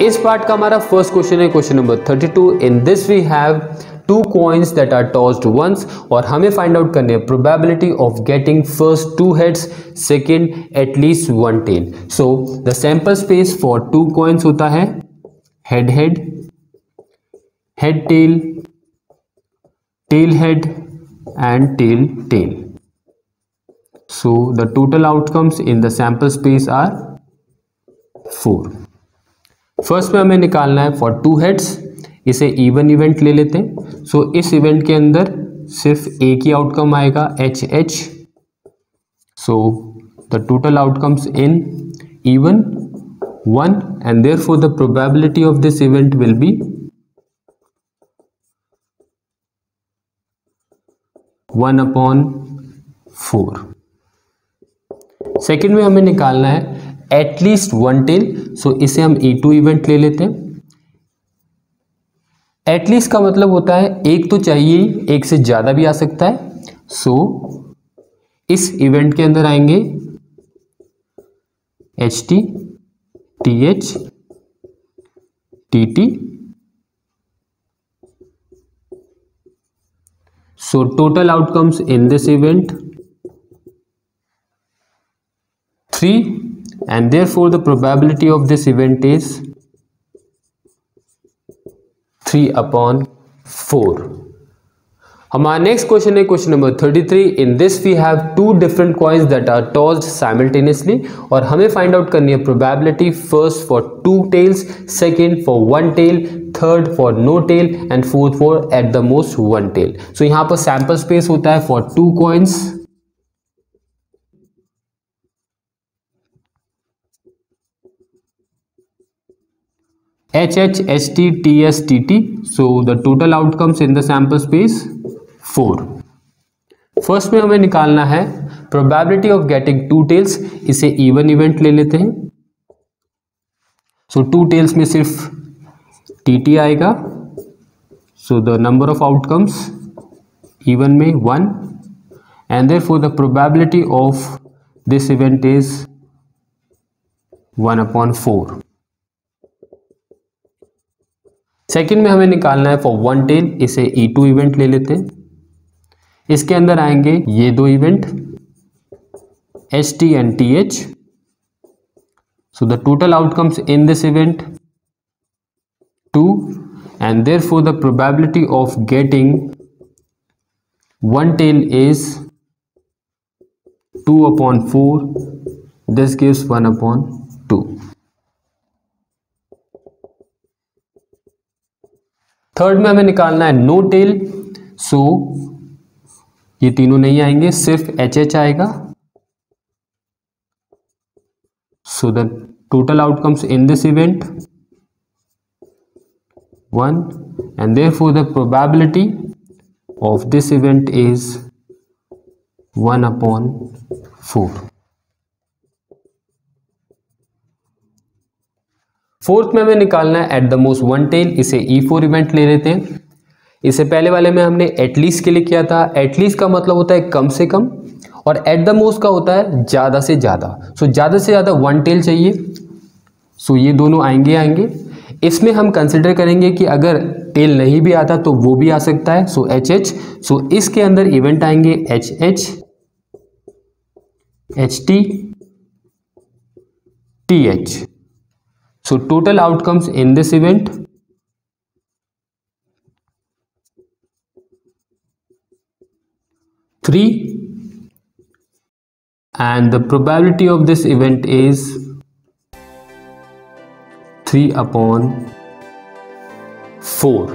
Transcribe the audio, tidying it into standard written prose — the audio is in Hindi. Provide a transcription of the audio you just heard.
इस पार्ट का हमारा फर्स्ट क्वेश्चन है question number 32। In this we have two coins that are tossed once और हमें फाइंड आउट करनी है probability of getting first two heads, second at least one tail. So the sample space for two coins होता है head head, head tail, tail head and tail tail. So the total outcomes in the sample space are 4। First में हमें निकालना है फॉर टू हेड्स, इसे इवन इवेंट ले लेते हैं। सो इस इवेंट के अंदर सिर्फ एक ही आउटकम आएगा H H. So the total outcomes in even 1 and therefore the probability of this event will be 1/4। Second में हमें निकालना है एटलीस्ट वन टेल। सो इसे हम E2 इवेंट ले लेते हैं। एटलीस्ट का मतलब होता है एक तो चाहिए, एक से ज्यादा भी आ सकता है। सो इस इवेंट के अंदर आएंगे HT, TH, TT। So total outcomes in this event 3 and therefore the probability of this event is 3/4। हमारा नेक्स्ट क्वेश्चन है question number 33। In this we have two different coins that are tossed simultaneously और हमें फाइंड आउट करनी है probability first for two tails, second for one tail, third for no tail and fourth for at the most one tail. So यहां पर सैंपल स्पेस होता है for two coins HH, HT, TS, TT. So the total outcomes in the sample space 4. First में हमें निकालना है probability of getting two tails, इसे इवन इवेंट ले लेते हैं। सो टू टेल्स में सिर्फ TT आएगा। So the number of outcomes even में 1 and therefore the probability of this event is 1/4। Second में हमें निकालना है फॉर वन टेल, इसे E2 इवेंट ले लेते हैं। इसके अंदर आएंगे ये दो event HT and TH। So the total outcomes in this event 2 and therefore the probability of getting one tail is 2/4। This gives 1/2। Third में हमें निकालना है नो टेल। सो ये तीनों नहीं आएंगे, सिर्फ HH आएगा। So the total outcomes in this event 1 and therefore the probability of this event is 1/4। Fourth में हमें निकालना है at the most one tail, इसे E4 इवेंट ले लेते हैं। इसे पहले वाले में हमने एटलीस्ट के लिए किया था। एटलीस्ट का मतलब होता है कम से कम और एट द मोस्ट का होता है ज्यादा से ज्यादा। सो ज्यादा से ज्यादा वन टेल चाहिए। सो ये दोनों आएंगे। इसमें हम कंसिडर करेंगे कि अगर टेल नहीं भी आता तो वो भी आ सकता है। सो HH। सो इसके अंदर इवेंट आएंगे HH, HT, TH। So total outcomes in this event 3 and the probability of this event is 3/4।